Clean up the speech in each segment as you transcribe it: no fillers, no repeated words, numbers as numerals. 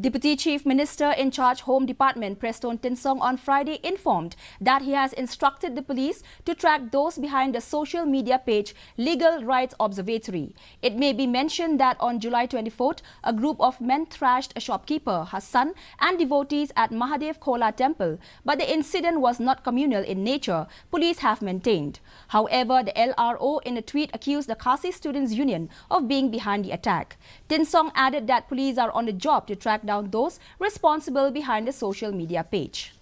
Deputy Chief Minister in charge Home Department Preston Tinsong on Friday informed that he has instructed the police to track those behind the social media page Legal Rights Observatory. It may be mentioned that on July 24th, a group of men thrashed a shopkeeper, her son and devotees at Mahadev Khola temple, but the incident was not communal in nature, police have maintained. However, the LRO in a tweet accused the Khasi Students' Union of being behind the attack. Tinsong added that police are on the job to track down those responsible behind the social media page.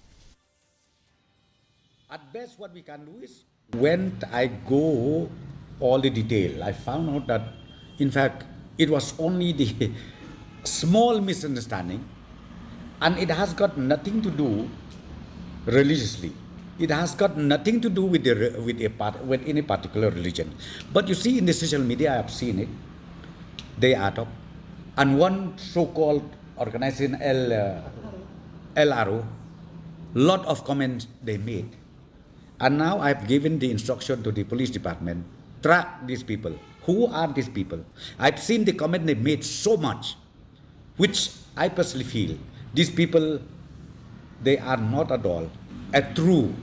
At best, what we can do is, when I go all the detail, I found out that, in fact, it was only the small misunderstanding, and it has got nothing to do religiously. It has got nothing to do with any particular religion. But you see, in the social media, I have seen it. They add up, and one so-called organization LRO, lot of comments they made. And now I've given the instruction to the police department, track these people. Who are these people? I've seen the comment they made so much, which I personally feel these people, they are not at all a true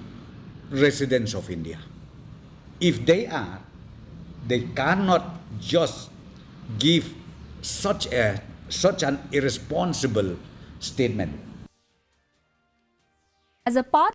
residents of India. If they are, they cannot just give such an irresponsible statement. As a part